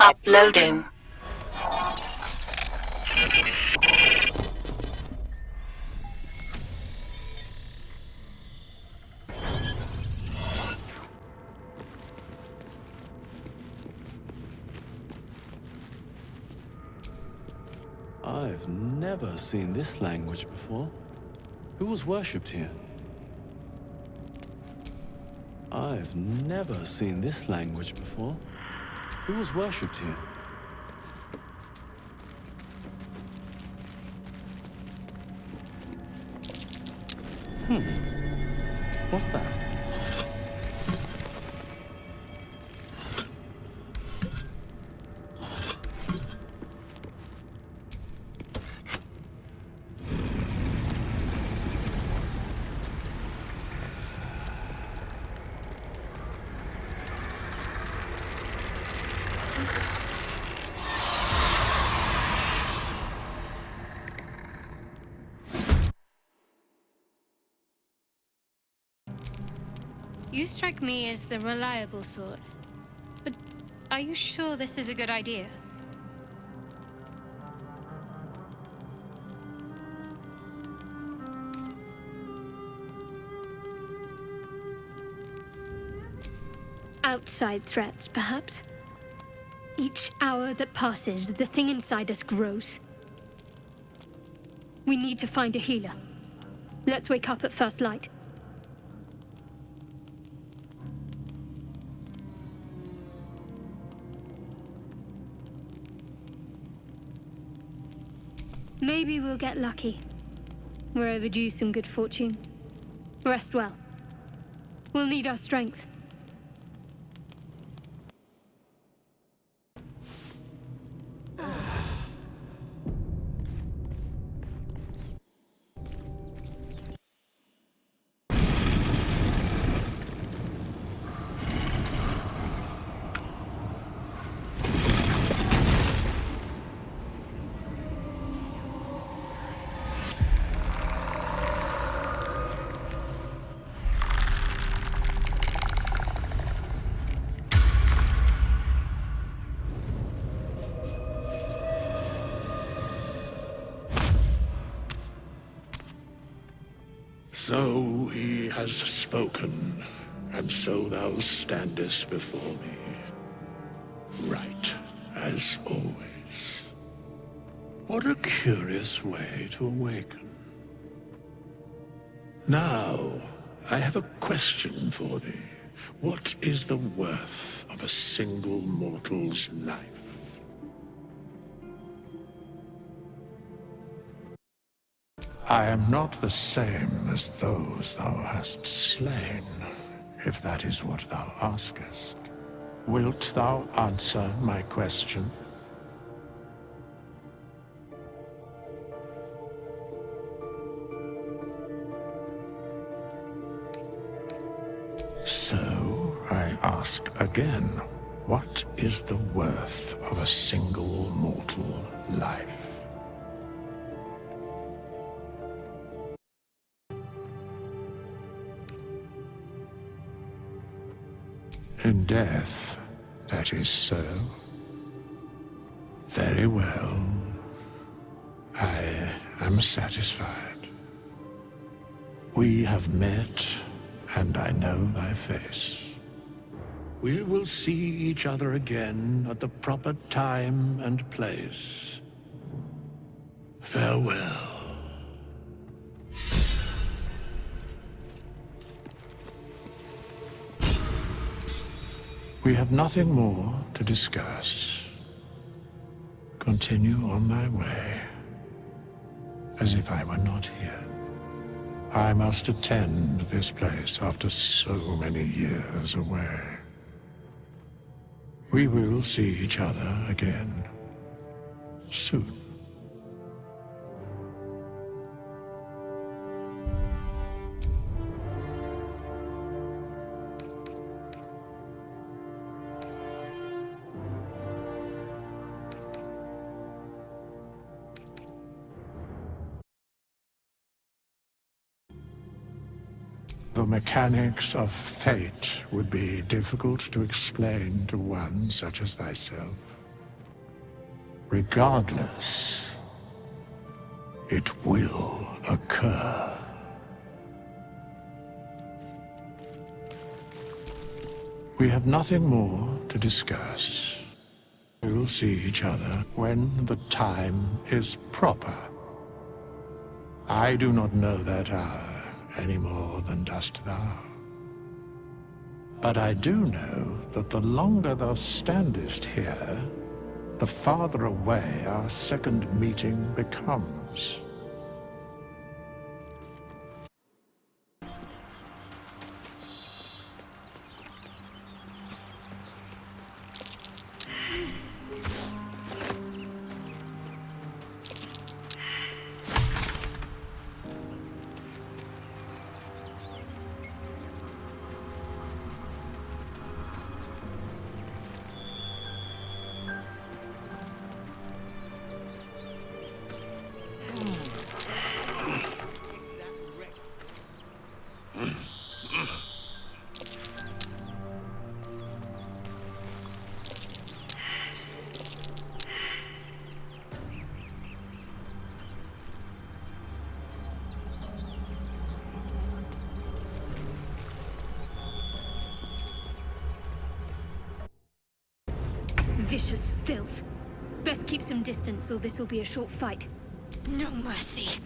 Uploading. I've never seen this language before. Who was worshipped here? I've never seen this language before. Who was worshipped here? What's that? You strike me as the reliable sort. But are you sure this is a good idea? Outside threats, perhaps? Each hour that passes, the thing inside us grows. We need to find a healer. Let's wake up at first light. Maybe we'll get lucky. We're overdue some good fortune. Rest well. We'll need our strength. So he has spoken, and so thou standest before me. Right, as always. What a curious way to awaken. Now, I have a question for thee. What is the worth of a single mortal's life? I am not the same as those thou hast slain, if that is what thou askest. Wilt thou answer my question? So, I ask again, what is the worth of a single mortal life? In death, that is so. Very well. I am satisfied. We have met, and I know thy face. We will see each other again at the proper time and place. Farewell. We have nothing more to discuss. Continue on thy way, as if I were not here. I must attend this place after so many years away. We will see each other again soon. The mechanics of fate would be difficult to explain to one such as thyself. Regardless, it will occur. We have nothing more to discuss. We'll see each other when the time is proper. I do not know that hour any more than dost thou. But I do know that the longer thou standest here, the farther away our second meeting becomes. Vicious filth. Best keep some distance, or this'll be a short fight. No mercy.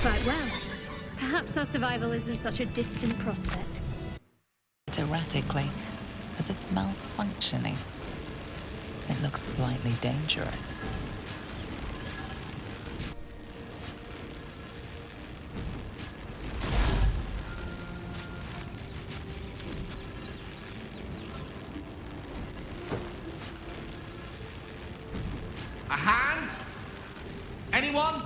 fight well. Perhaps our survival isn't such a distant prospect. Erratically, as if malfunctioning. It looks slightly dangerous. A hand? Anyone?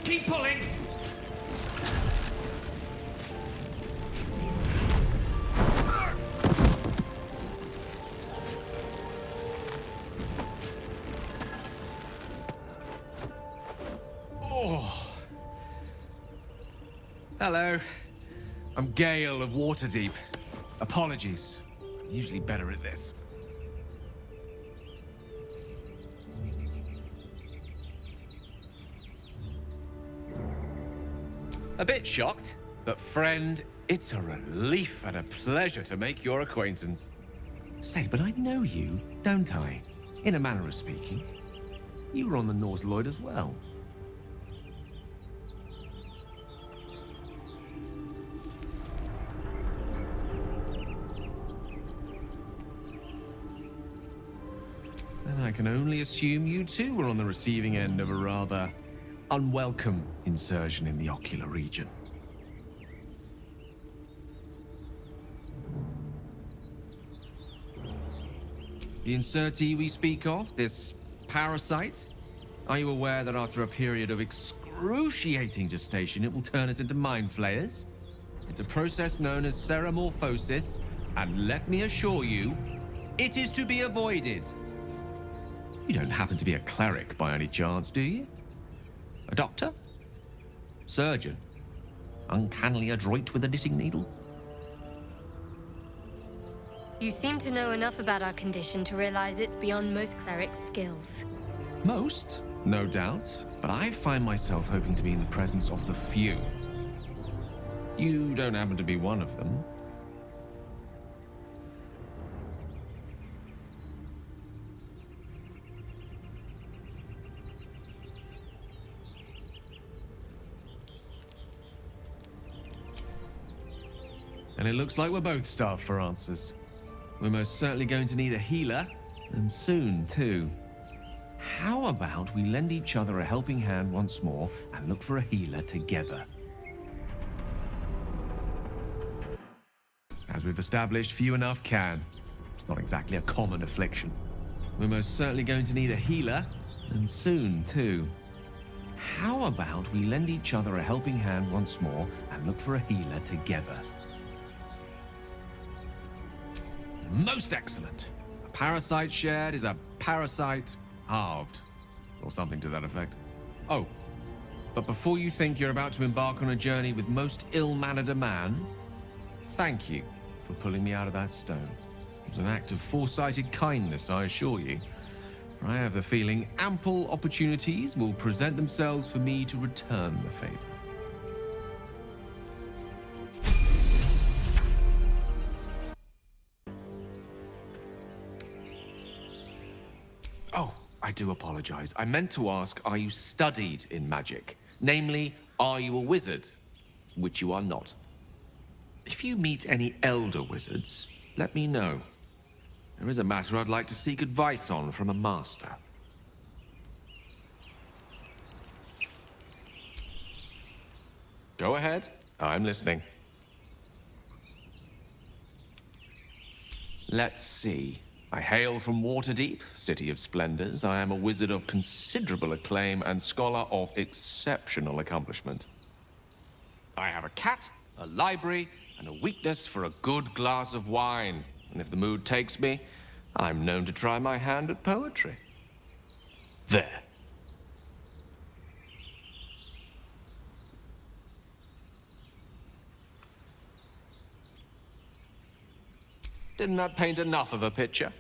Keep pulling! Oh. Hello. I'm Gale of Waterdeep. Apologies. I'm usually better at this. A bit shocked, but friend, it's a relief and a pleasure to make your acquaintance. Say, but I know you, don't I? In a manner of speaking. You were on the Norse Lloyd as well. Then I can only assume you too were on the receiving end of a rather unwelcome insertion in the ocular region. The insertee we speak of, this parasite, are you aware that after a period of excruciating gestation, it will turn us into mind flayers? It's a process known as ceremorphosis, and let me assure you, it is to be avoided. You don't happen to be a cleric by any chance, do you? A doctor? Surgeon? Uncannily adroit with a knitting needle? You seem to know enough about our condition to realize it's beyond most clerics' skills. Most, no doubt, but I find myself hoping to be in the presence of the few. You don't happen to be one of them. And it looks like we're both starved for answers. We're most certainly going to need a healer, and soon, too. How about we lend each other a helping hand once more and look for a healer together? As we've established, few enough can. It's not exactly a common affliction. We're most certainly going to need a healer, and soon, too. How about we lend each other a helping hand once more and look for a healer together? Most excellent. A parasite shared is a parasite halved, or something to that effect. Oh, but before you think you're about to embark on a journey with most ill-mannered a man, thank you for pulling me out of that stone. It was an act of foresighted kindness, I assure you. For I have the feeling ample opportunities will present themselves for me to return the favor. Oh, I do apologize. I meant to ask, are you studied in magic? Namely, are you a wizard? Which you are not. If you meet any elder wizards, let me know. There is a matter I'd like to seek advice on from a master. Go ahead. I'm listening. Let's see. I hail from Waterdeep, City of Splendors. I am a wizard of considerable acclaim and scholar of exceptional accomplishment. I have a cat, a library, and a weakness for a good glass of wine. And if the mood takes me, I'm known to try my hand at poetry. There. Didn't that paint enough of a picture?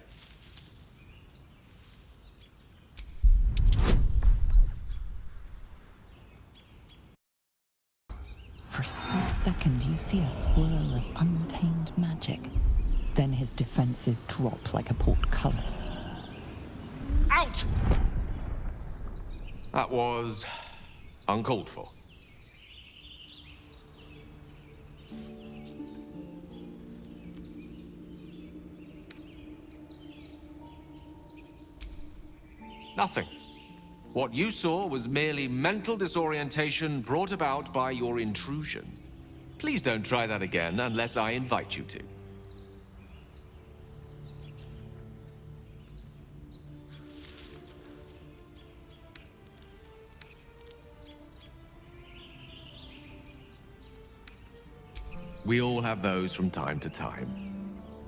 For a split second, you see a swirl of untamed magic. Then his defenses drop like a portcullis. Out! That was uncalled for. Nothing. What you saw was merely mental disorientation brought about by your intrusion. Please don't try that again unless I invite you to. We all have those from time to time.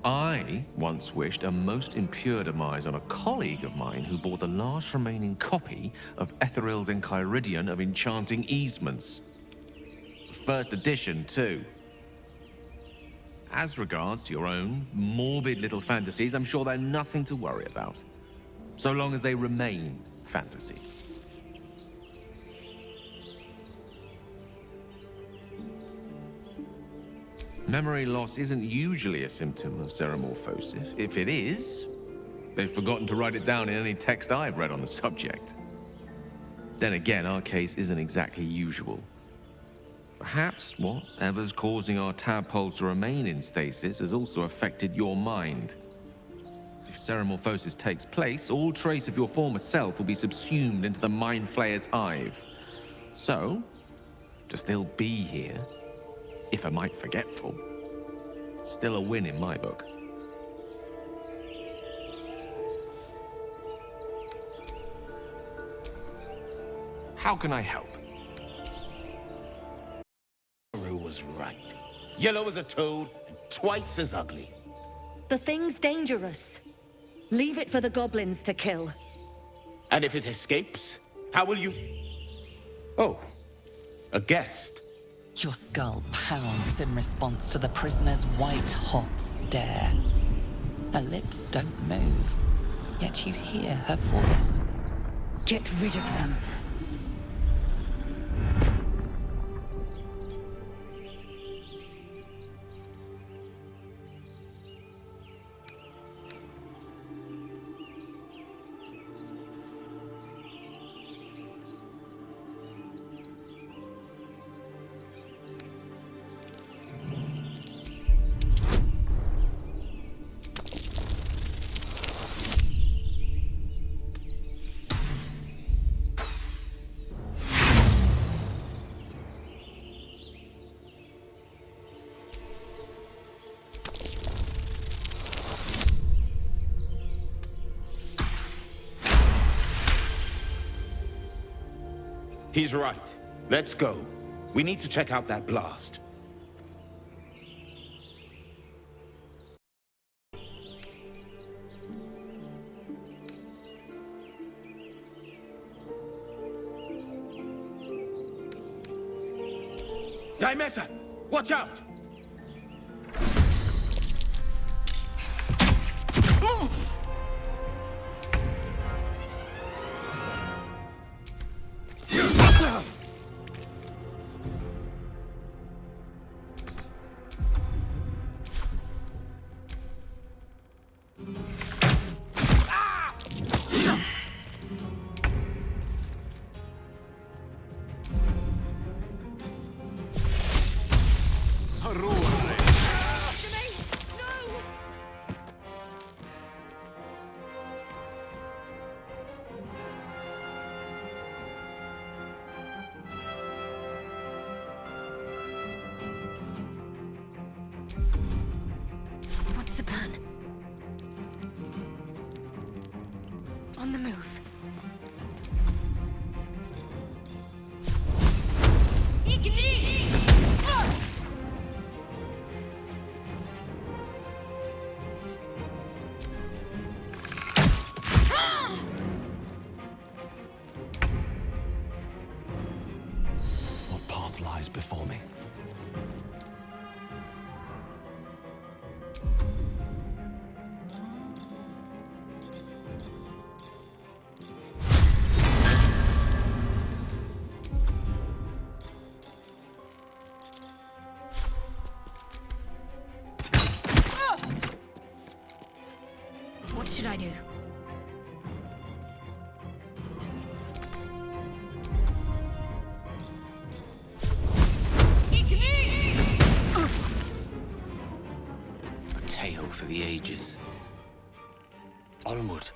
I once wished a most impure demise on a colleague of mine who bought the last remaining copy of Etheril's Enchiridion of Enchanting Easements. It's a first edition, too. As regards to your own morbid little fantasies, I'm sure they're nothing to worry about, so long as they remain fantasies. Memory loss isn't usually a symptom of ceremorphosis. If it is, they've forgotten to write it down in any text I've read on the subject. Then again, our case isn't exactly usual. Perhaps whatever's causing our tadpoles to remain in stasis has also affected your mind. If ceremorphosis takes place, all trace of your former self will be subsumed into the Mind Flayer's hive. So, to still be here, if a mite forgetful, still a win in my book. How can I help? Rue was right. Yellow as a toad and twice as ugly. The thing's dangerous. Leave it for the goblins to kill. And if it escapes, how will you... Oh, a guest. Your skull pounds in response to the prisoner's white-hot stare. Her lips don't move, yet you hear her voice. Get rid of them. He's right. Let's go. We need to check out that blast. Dimesa! Watch out! What's the plan? On the move. Ignis! before me. What should I do? A tale for the ages. Onward.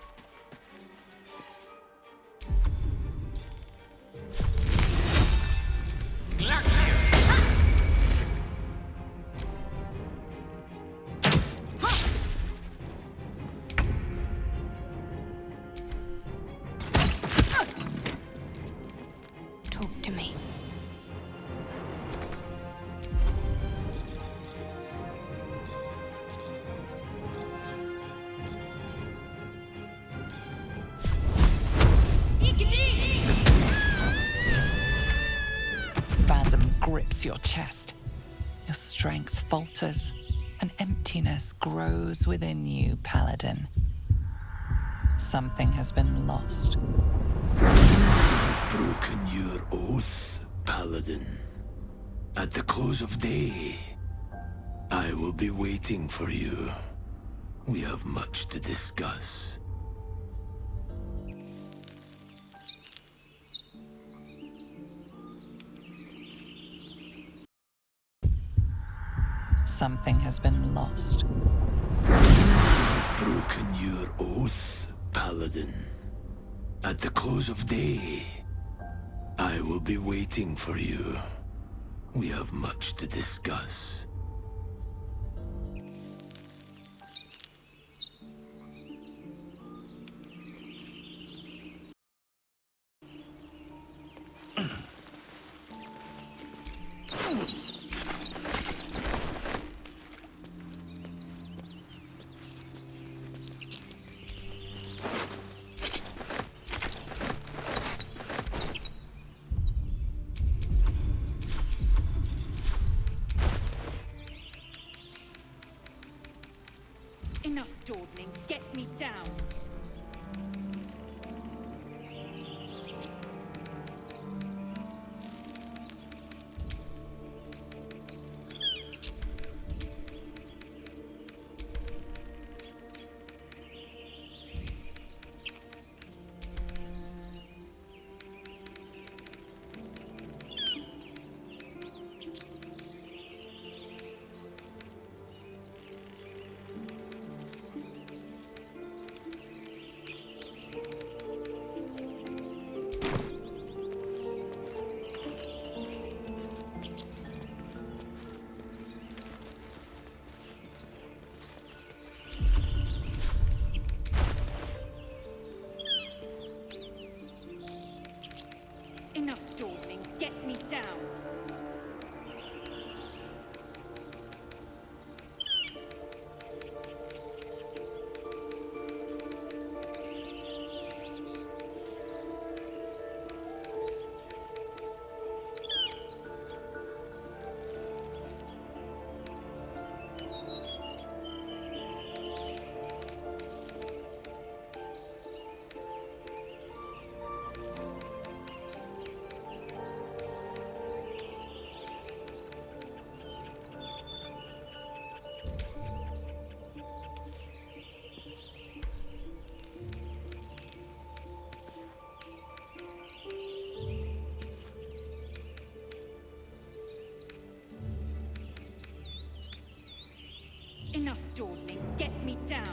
Talk to me. Spasm grips your chest. Your strength falters. An emptiness grows within you, Paladin. Something has been lost. Broken your oath, Paladin. At the close of day, I will be waiting for you. We have much to discuss. Something has been lost. Broken your oath, Paladin. At the close of day, I will be waiting for you. We have much to discuss. Enough dawdling. Get me down. Enough dawdling. Get me down. Enough dawdling. Get me down.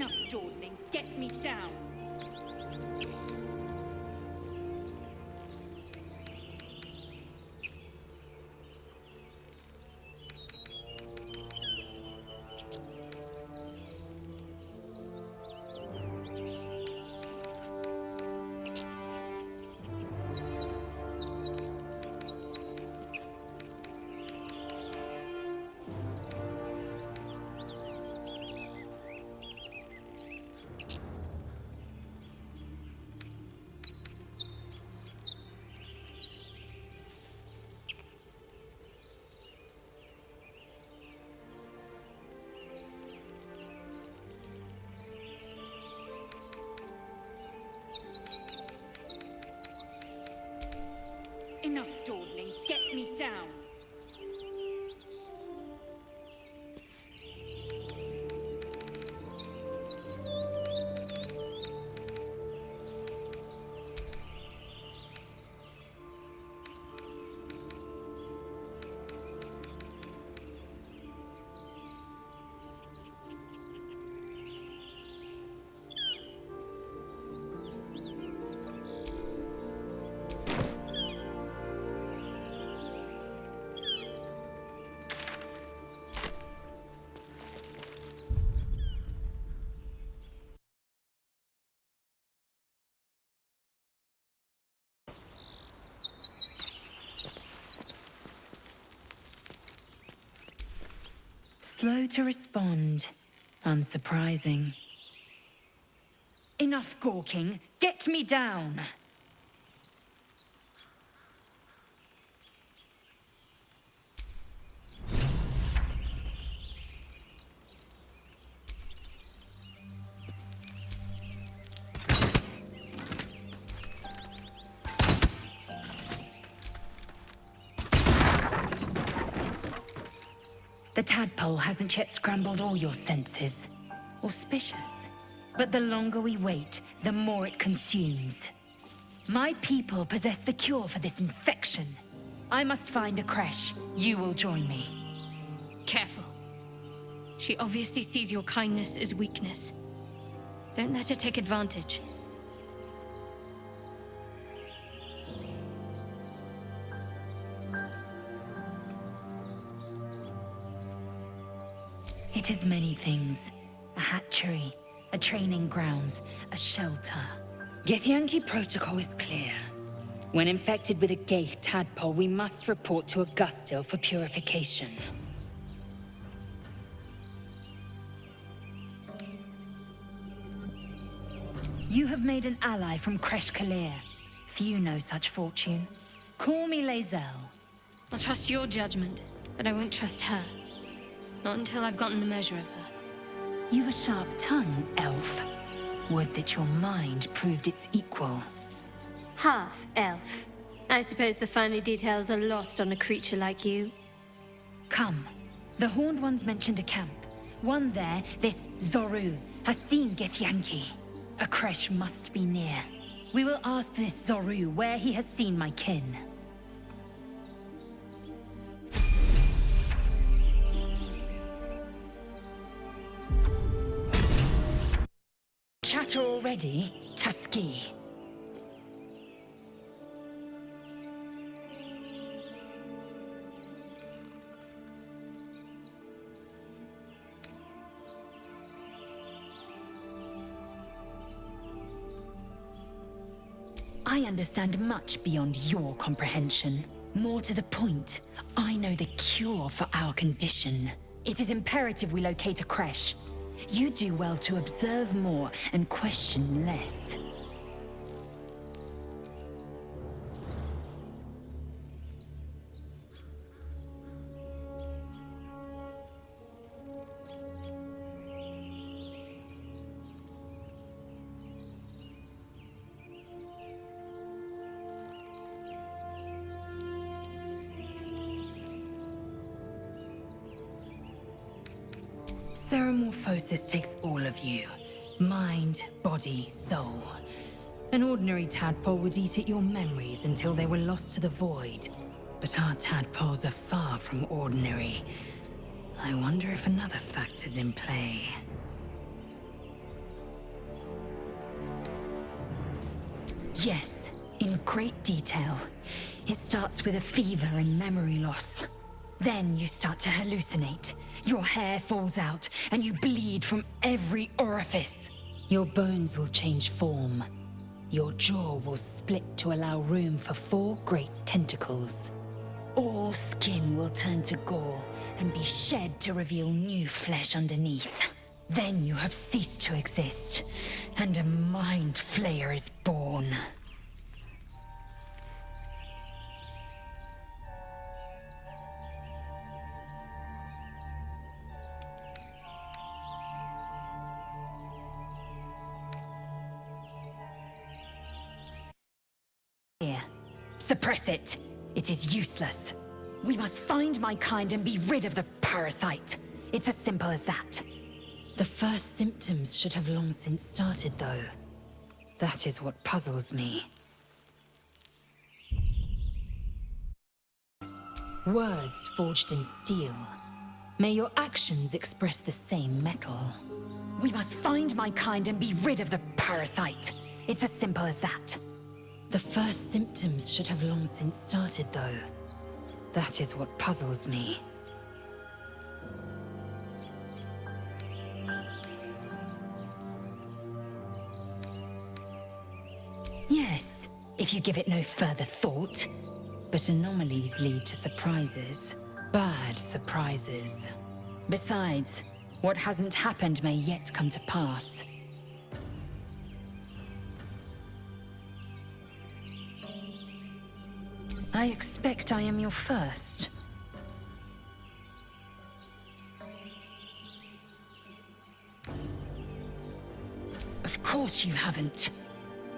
Enough dawdling. Get me down. Enough dawdling. Get me down. Slow to respond. Unsurprising. Enough gawking. Get me down. The tadpole hasn't yet scrambled all your senses. Auspicious. But the longer we wait, the more it consumes. My people possess the cure for this infection. I must find a creche. You will join me. Careful. She obviously sees your kindness as weakness. Don't let her take advantage. It is many things. A hatchery, a training grounds, a shelter. Githyanki protocol is clear. When infected with a Gaith tadpole, we must report to Augustil for purification. You have made an ally from Kresh Kalir. Few know such fortune. Call me Lae'zel. I'll trust your judgment, but I won't trust her. Not until I've gotten the measure of her. You've a sharp tongue, elf. Would that your mind proved its equal. Half-elf. I suppose the finer details are lost on a creature like you. Come. The Horned Ones mentioned a camp. One there, this Zorru, has seen Githyanki. A creche must be near. We will ask this Zorru where he has seen my kin. Chatter already, Tuski. I understand much beyond your comprehension. More to the point, I know the cure for our condition. It is imperative we locate a creche. You do well to observe more and question less. Ceramorphosis takes all of you. Mind, body, soul. An ordinary tadpole would eat at your memories until they were lost to the void. But our tadpoles are far from ordinary. I wonder if another factor's in play. Yes, in great detail. It starts with a fever and memory loss. Then you start to hallucinate. Your hair falls out, and you bleed from every orifice. Your bones will change form. Your jaw will split to allow room for 4 great tentacles. All skin will turn to gore and be shed to reveal new flesh underneath. Then you have ceased to exist, and a mind flayer is born. Here. Suppress it. It is useless. We must find my kind and be rid of the parasite. It's as simple as that. The first symptoms should have long since started, though. That is what puzzles me. Words forged in steel. May your actions express the same metal. We must find my kind and be rid of the parasite. It's as simple as that. The first symptoms should have long since started, though. That is what puzzles me. Yes, if you give it no further thought. But anomalies lead to surprises. Bad surprises. Besides, what hasn't happened may yet come to pass. I expect I am your first. Of course you haven't.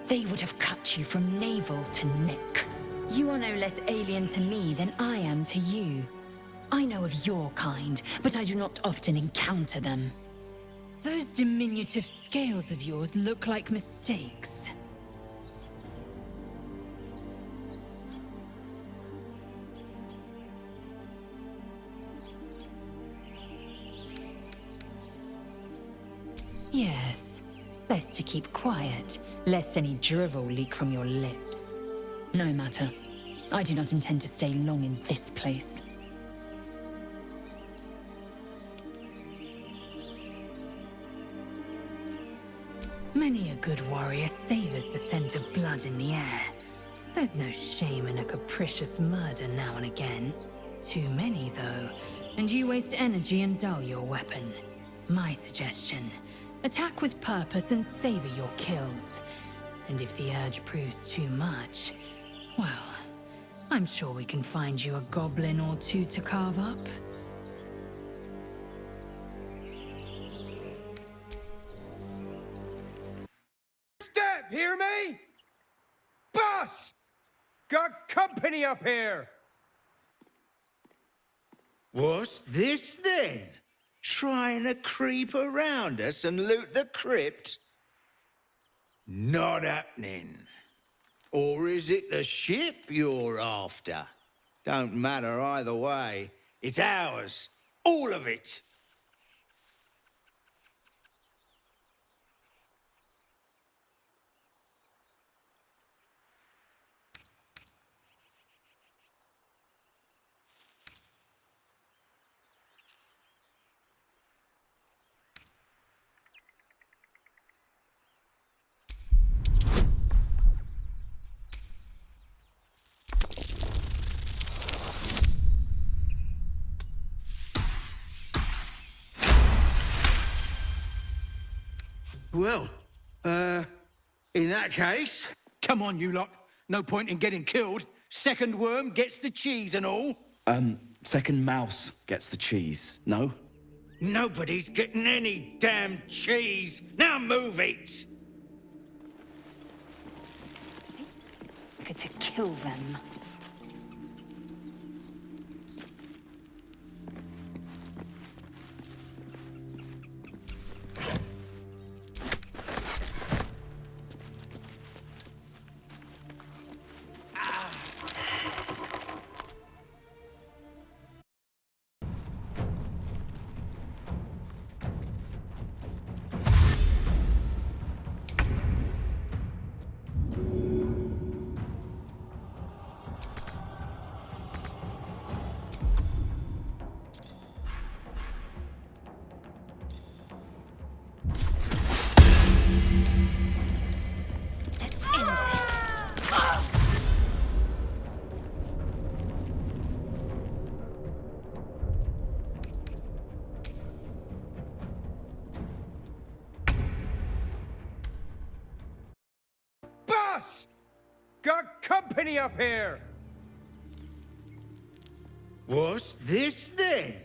They would have cut you from navel to neck. You are no less alien to me than I am to you. I know of your kind, but I do not often encounter them. Those diminutive scales of yours look like mistakes. Yes, best to keep quiet, lest any drivel leak from your lips. No matter. I do not intend to stay long in this place. Many a good warrior savors the scent of blood in the air. There's no shame in a capricious murder now and again. Too many, though, and you waste energy and dull your weapon. My suggestion: attack with purpose and savor your kills. And if the urge proves too much, well, I'm sure we can find you a goblin or two to carve up. Step, hear me? Boss! Got company up here! What's this then? Trying to creep around us and loot the crypt? Not happening. Or is it the ship you're after? Don't matter either way. It's ours. All of it. Well, in that case, come on, you lot. No point in getting killed. Second worm gets the cheese and all. Second mouse gets the cheese, no? Nobody's getting any damn cheese. Now move it! To kill them. Boss! Got company up here! What's this then?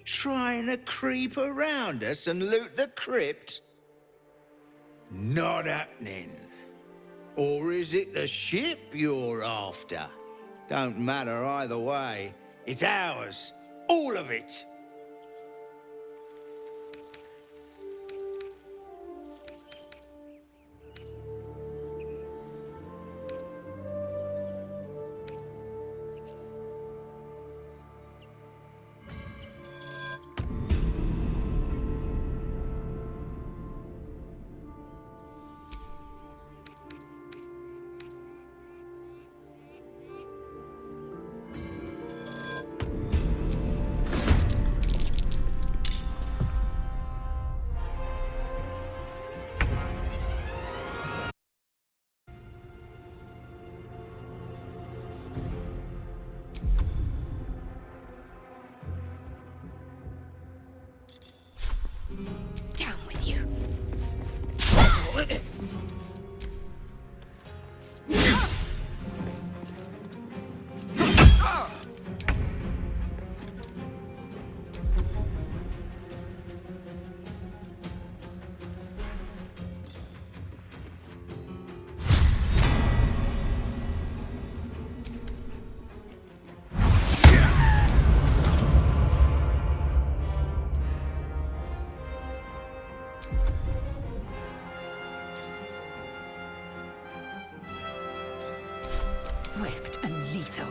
Trying to creep around us and loot the crypt? Not happening. Or is it the ship you're after? Don't matter either way. It's ours. All of it. Down with you. Swift and lethal.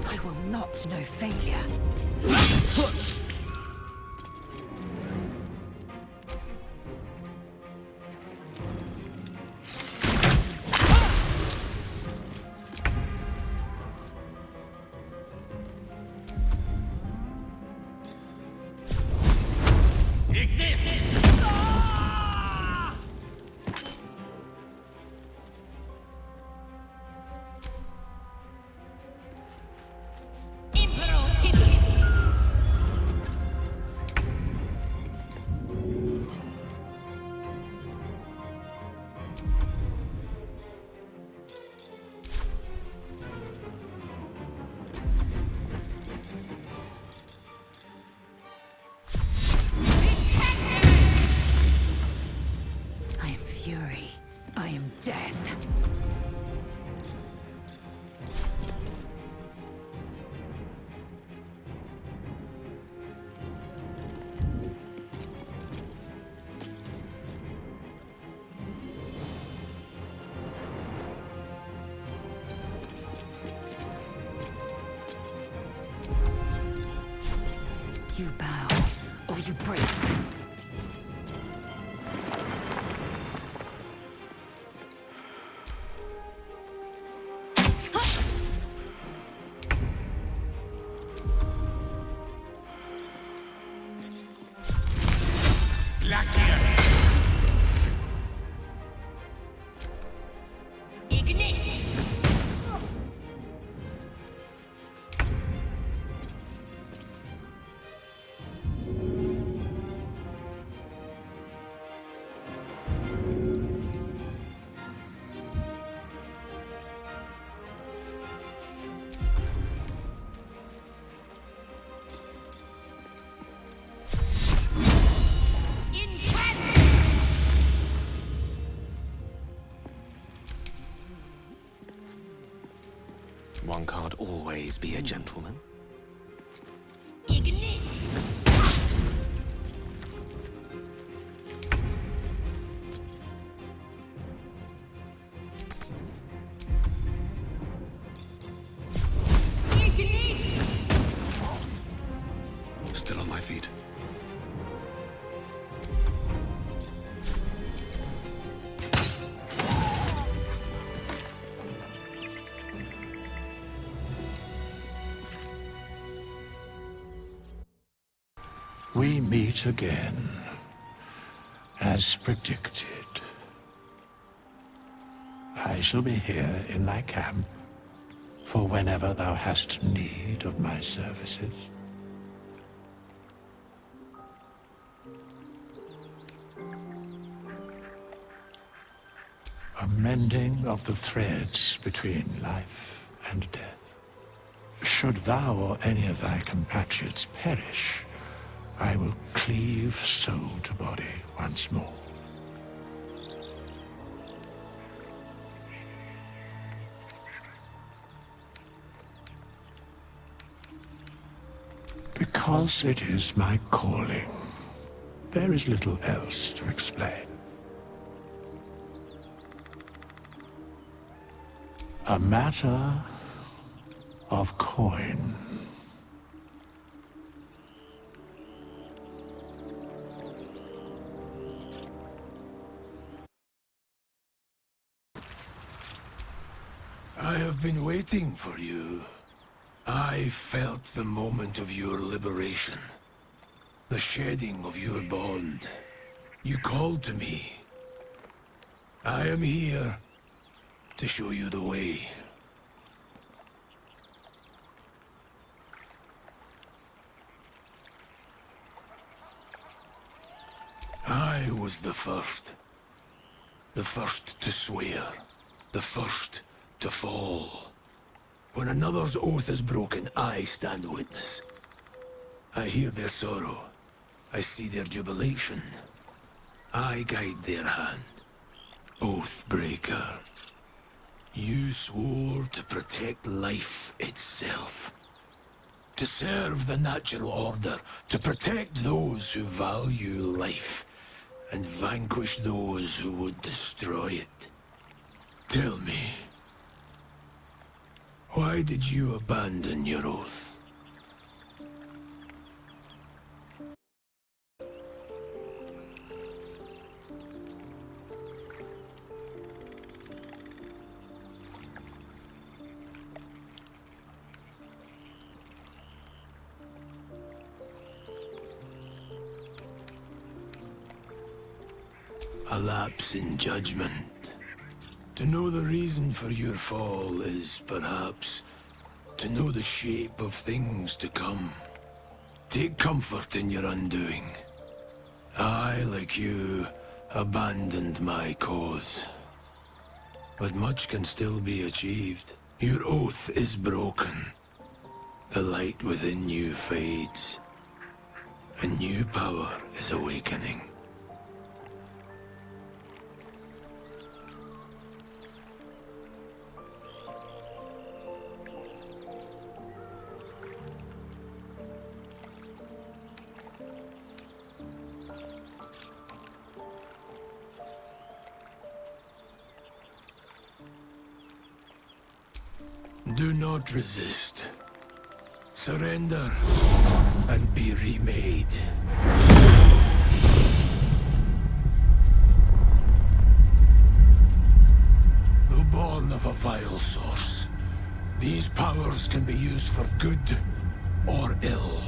I will not know failure. Fury. I am death. You bow, or you break. One can't always be a gentleman. Still on my feet. We meet again, as predicted. I shall be here in thy camp for whenever thou hast need of my services. A mending of the threads between life and death. Should thou or any of thy compatriots perish, I will cleave soul to body once more. Because it is my calling, there is little else to explain. A matter of coin. I have been waiting for you. I felt the moment of your liberation. The shedding of your bond. You called to me. I am here to show you the way. I was the first. The first to swear. The first to fall. When another's oath is broken, I stand witness. I hear their sorrow. I see their jubilation. I guide their hand. Oathbreaker. You swore to protect life itself. To serve the natural order. To protect those who value life. And vanquish those who would destroy it. Tell me. Why did you abandon your oath? A lapse in judgment. To know the reason for your fall is, perhaps, to know the shape of things to come. Take comfort in your undoing. I, like you, abandoned my cause. But much can still be achieved. Your oath is broken. The light within you fades. A new power is awakening. Do not resist. Surrender and be remade. Though born of a vile source, these powers can be used for good or ill.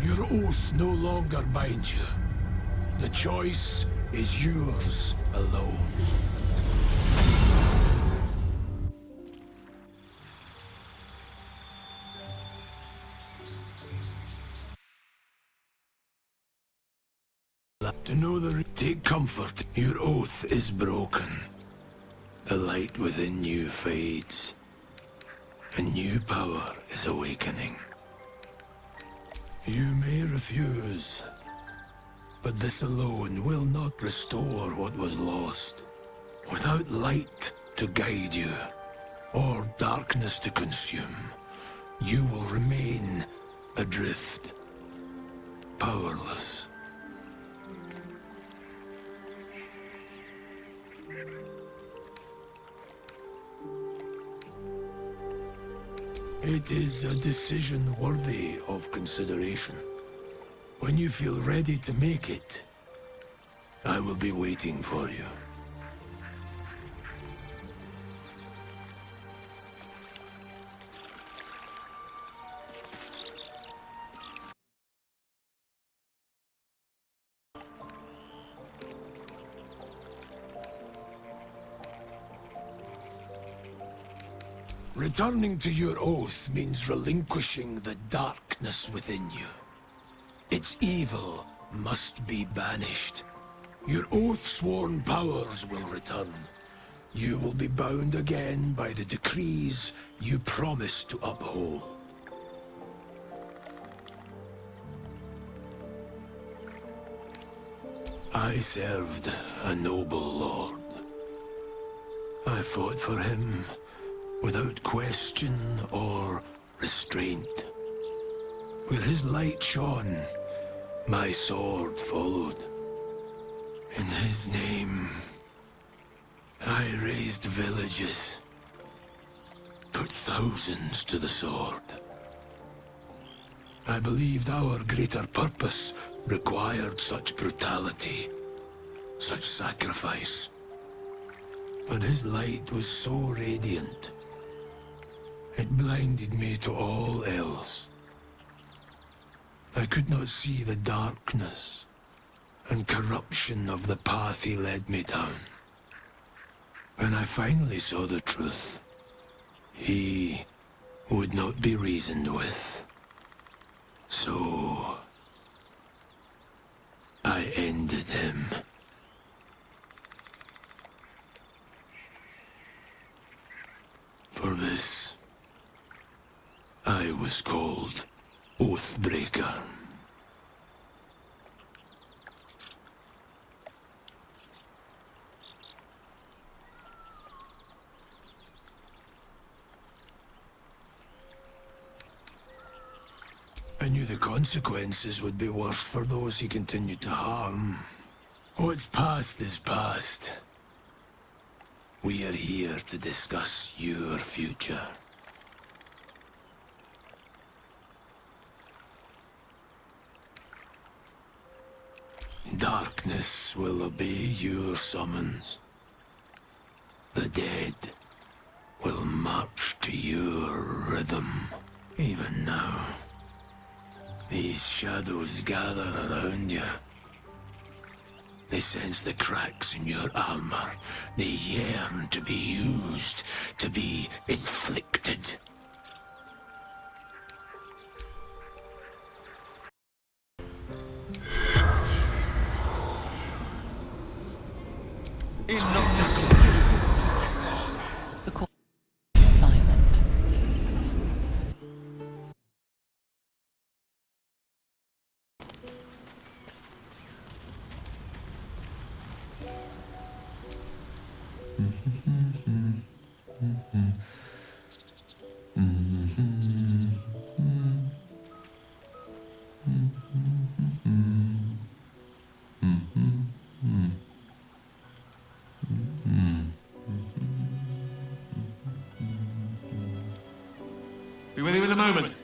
Your oath no longer binds you. The choice is yours alone. To know take comfort, your oath is broken. The light within you fades. A new power is awakening. You may refuse, but this alone will not restore what was lost. Without light to guide you, or darkness to consume, you will remain adrift, powerless. It is a decision worthy of consideration. When you feel ready to make it, I will be waiting for you. Returning to your oath means relinquishing the darkness within you. Its evil must be banished. Your oath-sworn powers will return. You will be bound again by the decrees you promised to uphold. I served a noble lord. I fought for him without question or restraint. Where his light shone, my sword followed. In his name, I raised villages, put thousands to the sword. I believed our greater purpose required such brutality, such sacrifice. But his light was so radiant, it blinded me to all else. I could not see the darkness and corruption of the path he led me down. When I finally saw the truth, he would not be reasoned with. So I ended him. For this, I was called Oathbreaker. I knew the consequences would be worse for those he continued to harm. What's past is past. We are here to discuss your future. Darkness will obey your summons. The dead will march to your rhythm. Even now, these shadows gather around you. They sense the cracks in your armor. They yearn to be used, to be inflicted. The call is silent. Be with you in a moment.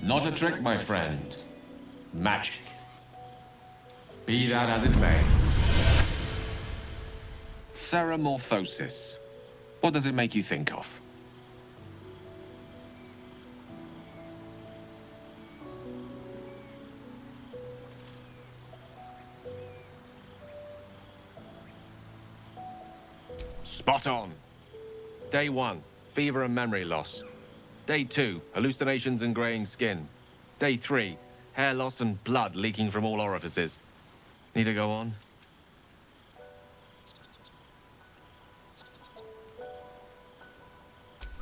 Not a trick, my friend. Magic. Be that as it may. Ceramorphosis. What does it make you think of? Spot on. Day 1, fever and memory loss. Day 2, hallucinations and graying skin. Day 3, hair loss and blood leaking from all orifices. Need to go on?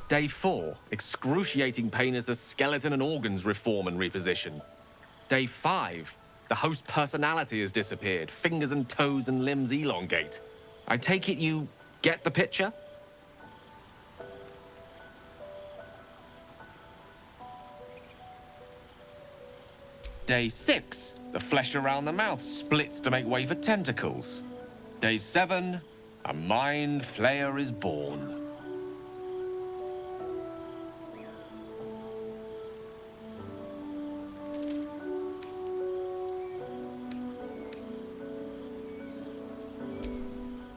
Day 4, excruciating pain as the skeleton and organs reform and reposition. Day 5, the host personality has disappeared. Fingers and toes and limbs elongate. I take it you get the picture? Day 6, the flesh around the mouth splits to make way for tentacles. Day 7, a mind flayer is born.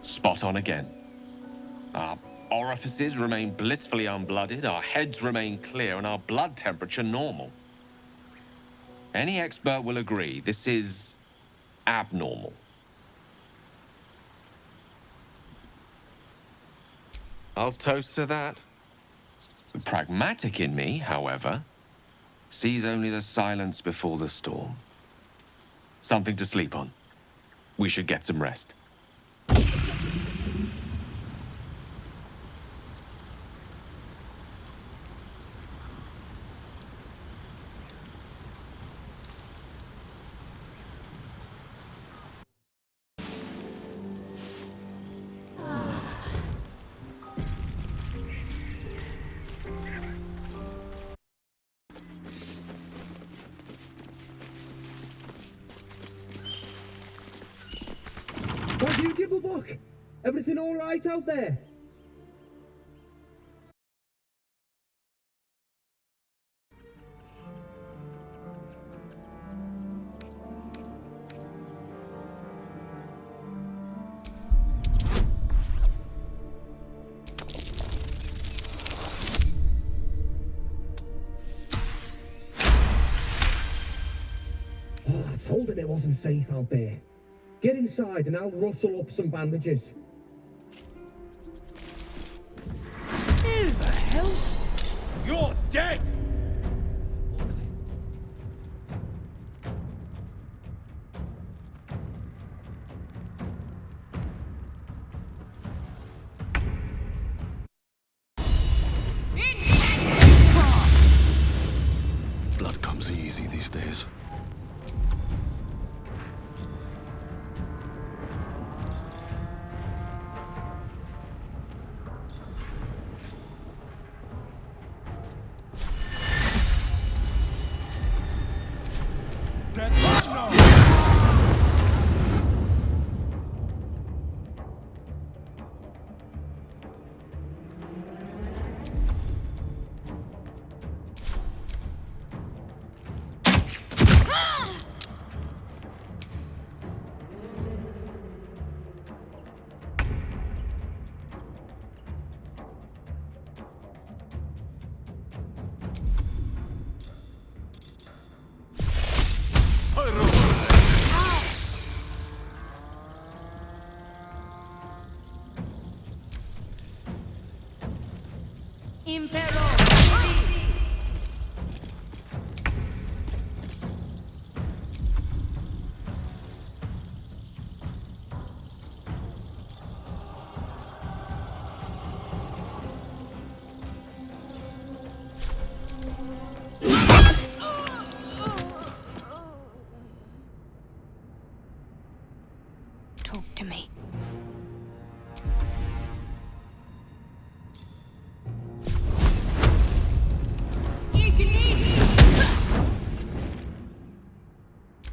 Spot on again. Our orifices remain blissfully unblooded, our heads remain clear, and our blood temperature normal. Any expert will agree this is abnormal. I'll toast to that. The pragmatic in me, however, sees only the silence before the storm. Something to sleep on. We should get some rest. Have you, Dibblebuck? Everything all right out there? Oh, I told him it wasn't safe out there. Get inside and I'll rustle up some bandages. Who the hell? You're dead! Blood comes easy these days. Talk to me.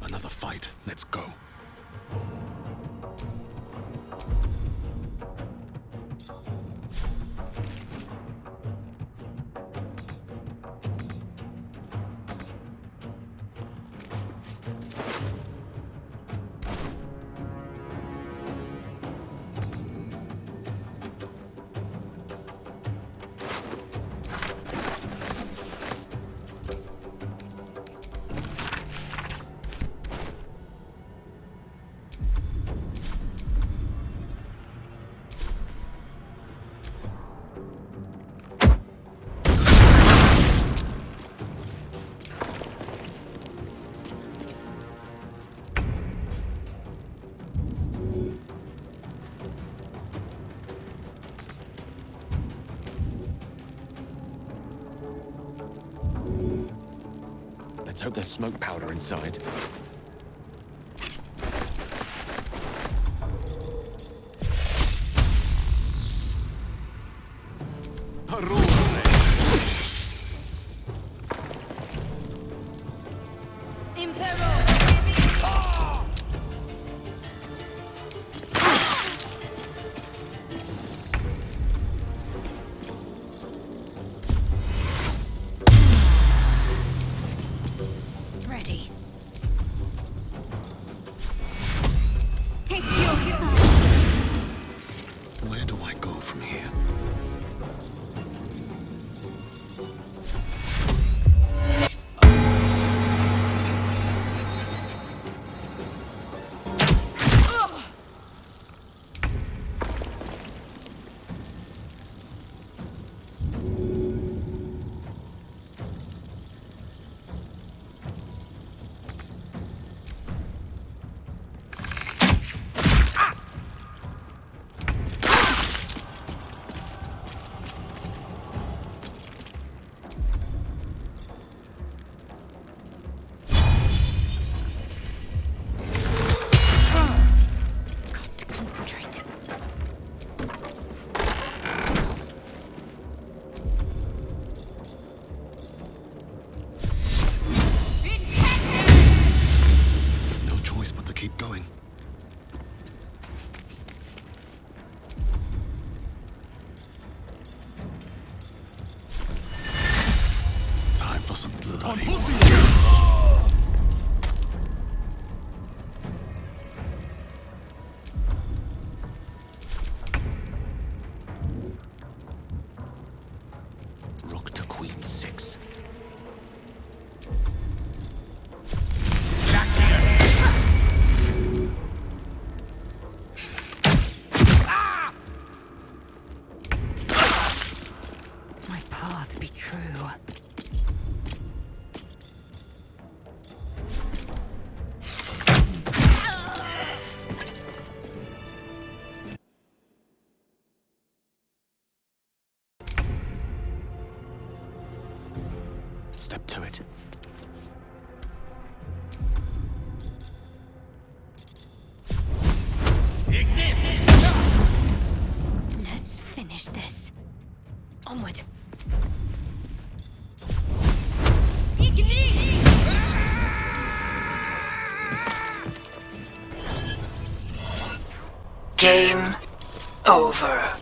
Another fight. Let's go. Let's hope there's smoke powder inside. Ready. Where do I go from here? Rook to queen 6. My path be true. Step to it. Let's finish this. Onward. Game over.